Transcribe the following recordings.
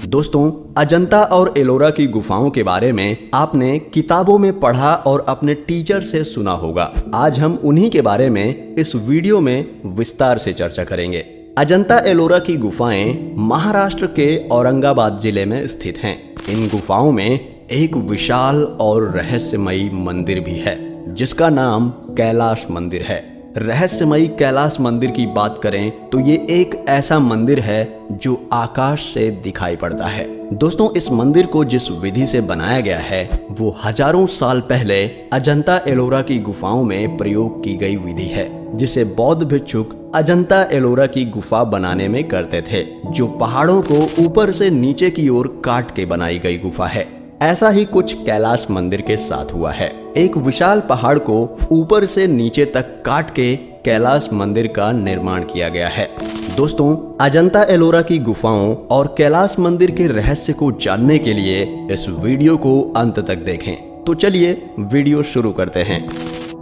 दोस्तों, अजंता और एलोरा की गुफाओं के बारे में आपने किताबों में पढ़ा और अपने टीचर से सुना होगा। आज हम उन्हीं के बारे में इस वीडियो में विस्तार से चर्चा करेंगे। अजंता एलोरा की गुफाएं महाराष्ट्र के औरंगाबाद जिले में स्थित हैं। इन गुफाओं में एक विशाल और रहस्यमयी मंदिर भी है जिसका नाम कैलाश मंदिर है। रहस्यमयी कैलाश मंदिर की बात करें तो ये एक ऐसा मंदिर है जो आकाश से दिखाई पड़ता है। दोस्तों, इस मंदिर को जिस विधि से बनाया गया है वो हजारों साल पहले अजंता एलोरा की गुफाओं में प्रयोग की गई विधि है, जिसे बौद्ध भिक्षुक अजंता एलोरा की गुफा बनाने में करते थे, जो पहाड़ों को ऊपर से नीचे की ओर काट के बनाई गई गुफा है। ऐसा ही कुछ कैलाश मंदिर के साथ हुआ है। एक विशाल पहाड़ को ऊपर से नीचे तक काट के कैलाश मंदिर का निर्माण किया गया है। दोस्तों, अजंता एलोरा की गुफाओं और कैलाश मंदिर के रहस्य को जानने के लिए इस वीडियो को अंत तक देखें। तो चलिए वीडियो शुरू करते हैं।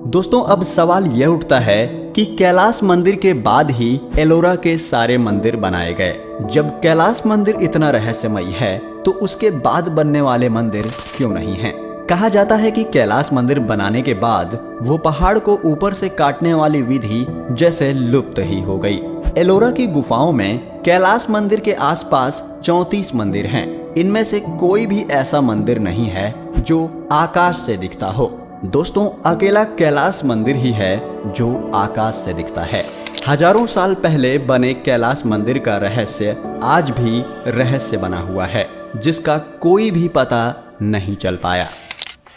दोस्तों, अब सवाल यह उठता है कि कैलाश मंदिर के बाद ही एलोरा के सारे मंदिर बनाए गए। जब कैलाश मंदिर इतना रहस्यमयी है तो उसके बाद बनने वाले मंदिर क्यों नहीं हैं? कहा जाता है कि कैलाश मंदिर बनाने के बाद वो पहाड़ को ऊपर से काटने वाली विधि जैसे लुप्त ही हो गई। एलोरा की गुफाओं में कैलाश मंदिर के आसपास 34 मंदिर हैं। इनमें से कोई भी ऐसा मंदिर नहीं है जो आकाश से दिखता हो। दोस्तों, अकेला कैलाश मंदिर ही है जो आकाश से दिखता है। हजारों साल पहले बने कैलाश मंदिर का रहस्य आज भी रहस्य बना हुआ है, जिसका कोई भी पता नहीं चल पाया।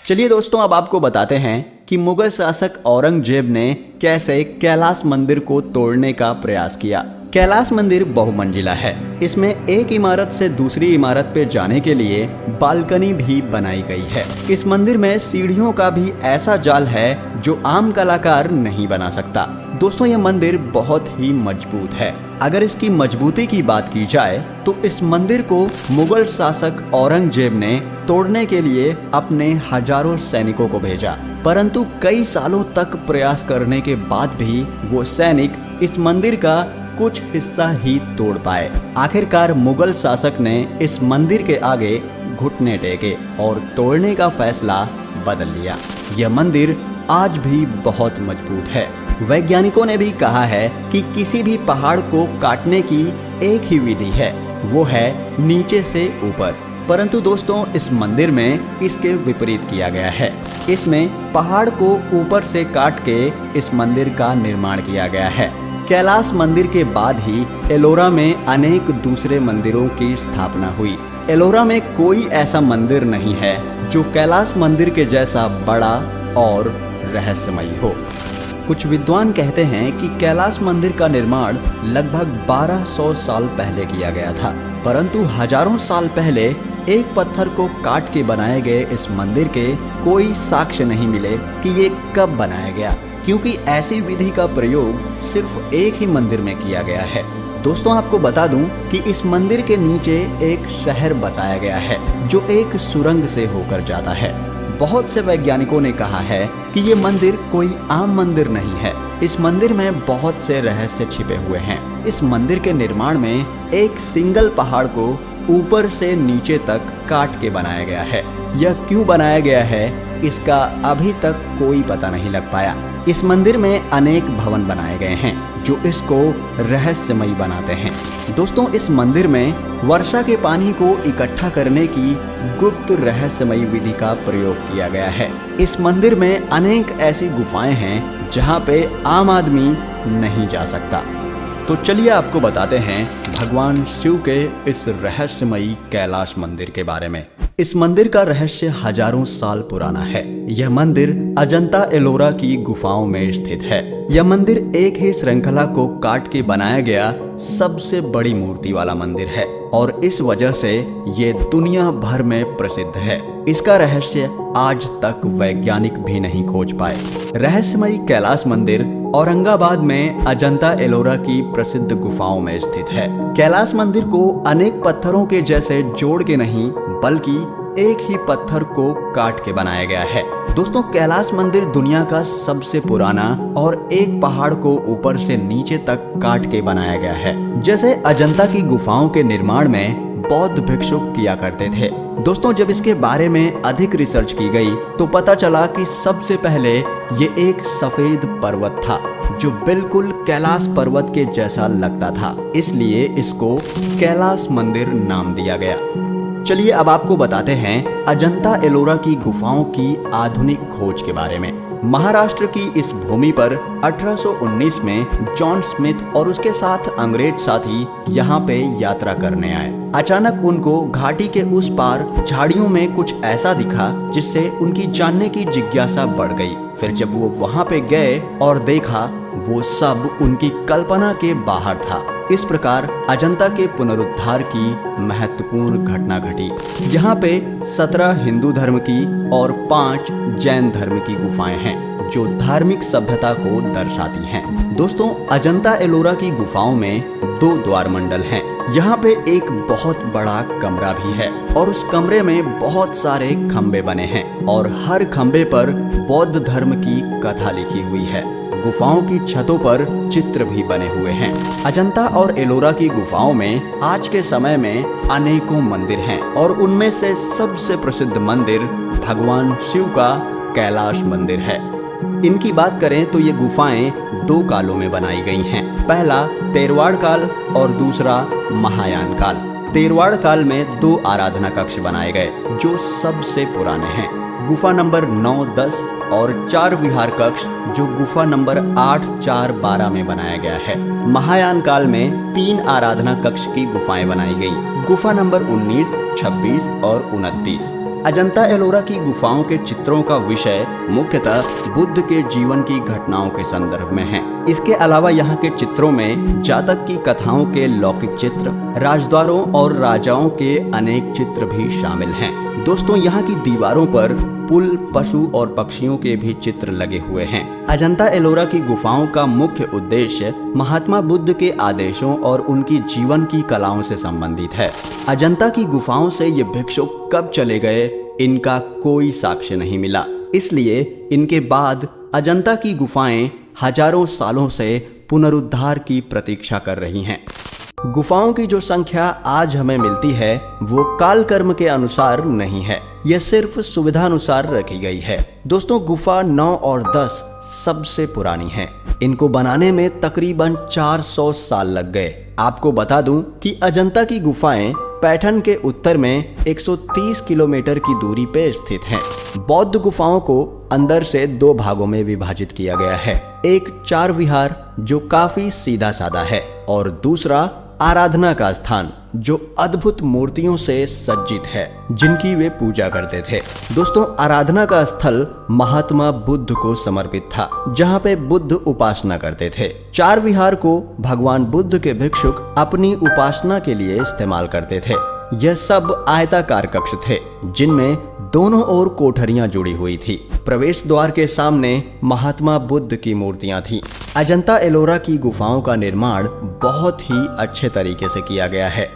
चलिए दोस्तों, अब आपको बताते हैं कि मुगल शासक औरंगजेब ने कैसे कैलाश मंदिर को तोड़ने का प्रयास किया। कैलाश मंदिर बहुमंजिला है। इसमें एक इमारत से दूसरी इमारत पे जाने के लिए बालकनी भी बनाई गई है। इस मंदिर में सीढ़ियों का भी ऐसा जाल है जो आम कलाकार नहीं बना सकता। दोस्तों, यह मंदिर बहुत ही मजबूत है। अगर इसकी मजबूती की बात की जाए तो इस मंदिर को मुगल शासक औरंगजेब ने तोड़ने के लिए अपने हजारों सैनिकों को भेजा, परंतु कई सालों तक प्रयास करने के बाद भी वो सैनिक इस मंदिर का कुछ हिस्सा ही तोड़ पाए। आखिरकार मुगल शासक ने इस मंदिर के आगे घुटने टेके और तोड़ने का फैसला बदल लिया। यह मंदिर आज भी बहुत मजबूत है। वैज्ञानिकों ने भी कहा है कि किसी भी पहाड़ को काटने की एक ही विधि है, वो है नीचे से ऊपर। परंतु दोस्तों, इस मंदिर में इसके विपरीत किया गया है। इसमें पहाड़ को ऊपर से काट के इस मंदिर का निर्माण किया गया है। कैलाश मंदिर के बाद ही एलोरा में अनेक दूसरे मंदिरों की स्थापना हुई। एलोरा में कोई ऐसा मंदिर नहीं है जो कैलाश मंदिर के जैसा बड़ा और रहस्यमयी हो। कुछ विद्वान कहते हैं कि कैलाश मंदिर का निर्माण लगभग 1200 साल पहले किया गया था, परंतु हजारों साल पहले एक पत्थर को काट के बनाए गए इस मंदिर के कोई साक्ष्य नहीं मिले कि ये कब बनाया गया, क्योंकि ऐसी विधि का प्रयोग सिर्फ एक ही मंदिर में किया गया है। दोस्तों, आपको बता दूं कि इस मंदिर के नीचे एक शहर बसाया गया है जो एक सुरंग से होकर जाता है। बहुत से वैज्ञानिकों ने कहा है कि ये मंदिर कोई आम मंदिर नहीं है। इस मंदिर में बहुत से रहस्य छिपे हुए हैं। इस मंदिर के निर्माण में एक सिंगल पहाड़ को ऊपर से नीचे तक काट के बनाया गया है। यह क्यों बनाया गया है, इसका अभी तक कोई पता नहीं लग पाया। इस मंदिर में अनेक भवन बनाए गए हैं जो इसको रहस्यमयी बनाते हैं। दोस्तों, इस मंदिर में वर्षा के पानी को इकट्ठा करने की गुप्त रहस्यमयी विधि का प्रयोग किया गया है। इस मंदिर में अनेक ऐसी गुफाएं हैं जहां पे आम आदमी नहीं जा सकता। तो चलिए आपको बताते हैं भगवान शिव के इस रहस्यमयी कैलाश मंदिर के बारे में। इस मंदिर का रहस्य हजारों साल पुराना है। यह मंदिर अजंता एलोरा की गुफाओं में स्थित है। यह मंदिर एक ही श्रृंखला को काट के बनाया गया सबसे बड़ी मूर्ति वाला मंदिर है और इस वजह से ये दुनिया भर में प्रसिद्ध है। इसका रहस्य आज तक वैज्ञानिक भी नहीं खोज पाए। रहस्यमयी कैलाश मंदिर औरंगाबाद में अजंता एलोरा की प्रसिद्ध गुफाओं में स्थित है। कैलाश मंदिर को अनेक पत्थरों के जैसे जोड़ के नहीं बल्कि एक ही पत्थर को काट के बनाया गया है। दोस्तों, कैलाश मंदिर दुनिया का सबसे पुराना और एक पहाड़ को ऊपर से नीचे तक काट के बनाया गया है। जैसे अजंता की गुफाओं के निर्माण में बौद्ध भिक्षुक किया करते थे। दोस्तों, जब इसके बारे में अधिक रिसर्च की गई तो पता चला कि सबसे पहले ये एक सफेद पर्वत था जो बिल्कुल कैलाश पर्वत के जैसा लगता था, इसलिए इसको कैलाश मंदिर नाम दिया गया। चलिए अब आपको बताते हैं अजंता एलोरा की गुफाओं की आधुनिक खोज के बारे में। महाराष्ट्र की इस भूमि पर 1819 में जॉन स्मिथ और उसके साथ अंग्रेज साथी यहाँ पे यात्रा करने आए। अचानक उनको घाटी के उस पार झाड़ियों में कुछ ऐसा दिखा जिससे उनकी जानने की जिज्ञासा बढ़ गई। फिर जब वो वहाँ पे गए और देखा, वो सब उनकी कल्पना के बाहर था। इस प्रकार अजंता के पुनरुद्धार की महत्वपूर्ण घटना घटी। यहाँ पे 17 हिंदू धर्म की और 5 जैन धर्म की गुफाएं हैं जो धार्मिक सभ्यता को दर्शाती हैं। दोस्तों, अजंता एलोरा की गुफाओं में 2 द्वार मंडल हैं। यहाँ पे एक बहुत बड़ा कमरा भी है और उस कमरे में बहुत सारे खंबे बने हैं और हर खंबे पर बौद्ध धर्म की कथा लिखी हुई है। गुफाओं की छतों पर चित्र भी बने हुए हैं। अजंता और एलोरा की गुफाओं में आज के समय में अनेकों मंदिर हैं और उनमें से सबसे प्रसिद्ध मंदिर भगवान शिव का कैलाश मंदिर है। इनकी बात करें तो ये गुफाएं 2 कालों में बनाई गई हैं। पहला तेरवाड़ काल और दूसरा महायान काल। तेरवाड़ काल में 2 आराधना कक्ष बनाए गए जो सबसे पुराने हैं। गुफा नंबर 9, 10 और 4 विहार कक्ष जो गुफा नंबर 8, 4, 12 में बनाया गया है। महायान काल में 3 आराधना कक्ष की गुफाएं बनाई गई। गुफा नंबर 19, 26 और 29। अजंता एलोरा की गुफाओं के चित्रों का विषय मुख्यतः बुद्ध के जीवन की घटनाओं के संदर्भ में है। इसके अलावा यहाँ के चित्रों में जातक की कथाओं के लौकिक चित्र, राजद्वारों और राजाओं के अनेक चित्र भी शामिल हैं। दोस्तों, यहाँ की दीवारों पर पुल, पशु और पक्षियों के भी चित्र लगे हुए हैं। अजंता एलोरा की गुफाओं का मुख्य उद्देश्य महात्मा बुद्ध के आदेशों और उनकी जीवन की कलाओं से संबंधित है। अजंता की गुफाओं से ये भिक्षुक कब चले गए, इनका कोई साक्ष्य नहीं मिला, इसलिए इनके बाद अजंता की गुफाएं हजारों सालों से पुनरुद्धार की प्रतीक्षा कर रही हैं। गुफाओं की जो संख्या आज हमें मिलती है वो काल कर्म के अनुसार नहीं है, यह सिर्फ सुविधानुसार रखी गई है। दोस्तों, गुफा 9 और 10 सबसे पुरानी है। इनको बनाने में तकरीबन 400 साल लग गए। आपको बता दूं कि अजंता की गुफाएं पैठन के उत्तर में 130 किलोमीटर की दूरी पे स्थित हैं। बौद्ध गुफाओं को अंदर से 2 भागों में विभाजित किया गया है। एक 4 विहार जो काफी सीधा साधा है और दूसरा आराधना का स्थान जो अद्भुत मूर्तियों से सज्जित है जिनकी वे पूजा करते थे। दोस्तों, आराधना का स्थल महात्मा बुद्ध को समर्पित था जहाँ पे बुद्ध उपासना करते थे। 4 विहार को भगवान बुद्ध के भिक्षुक अपनी उपासना के लिए इस्तेमाल करते थे। यह सब आयताकार कक्ष थे जिनमें दोनों ओर कोठरियां जुड़ी हुई थी। प्रवेश द्वार के सामने महात्मा बुद्ध की मूर्तियां थीं। अजंता एलोरा की गुफाओं का निर्माण बहुत ही अच्छे तरीके से किया गया है।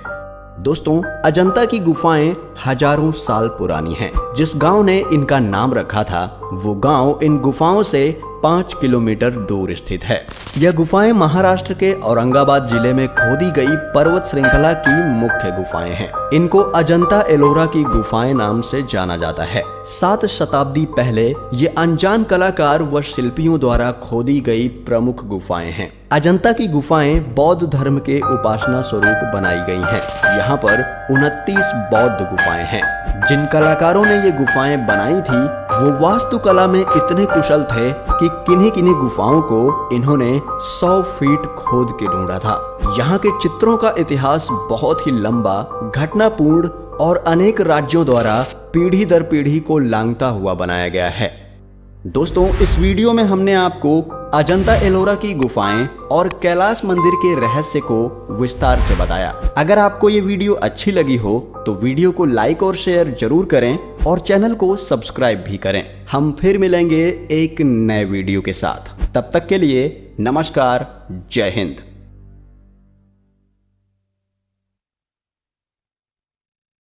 दोस्तों, अजंता की गुफाएं हजारों साल पुरानी हैं। जिस गांव ने इनका नाम रखा था वो गांव इन गुफाओं से 5 किलोमीटर दूर स्थित है। यह गुफाएं महाराष्ट्र के औरंगाबाद जिले में खोदी गई पर्वत श्रृंखला की मुख्य गुफाएं हैं। इनको अजंता एलोरा की गुफाएं नाम से जाना जाता है। 7 शताब्दी पहले ये अनजान कलाकार व शिल्पियों द्वारा खोदी गई प्रमुख गुफाएं हैं। अजंता की गुफाएं बौद्ध धर्म के उपासना स्वरूप बनाई गई हैं। यहाँ पर 29 बौद्ध गुफाएं हैं। जिन कलाकारों ने ये गुफाएं बनाई थी वो वास्तुकला में इतने कुशल थे कि किन्हीं गुफाओं को इन्होंने 100 फीट खोद के ढूंढा था। यहाँ के चित्रों का इतिहास बहुत ही लंबा, घटनापूर्ण और अनेक राज्यों द्वारा पीढ़ी दर पीढ़ी को लांघता हुआ बनाया गया है। दोस्तों, इस वीडियो में हमने आपको अजंता एलोरा की गुफाएं और कैलाश मंदिर के रहस्य को विस्तार से बताया। अगर आपको ये वीडियो अच्छी लगी हो तो वीडियो को लाइक और शेयर जरूर करें और चैनल को सब्सक्राइब भी करें। हम फिर मिलेंगे एक नए वीडियो के साथ। तब तक के लिए नमस्कार, जय हिंद।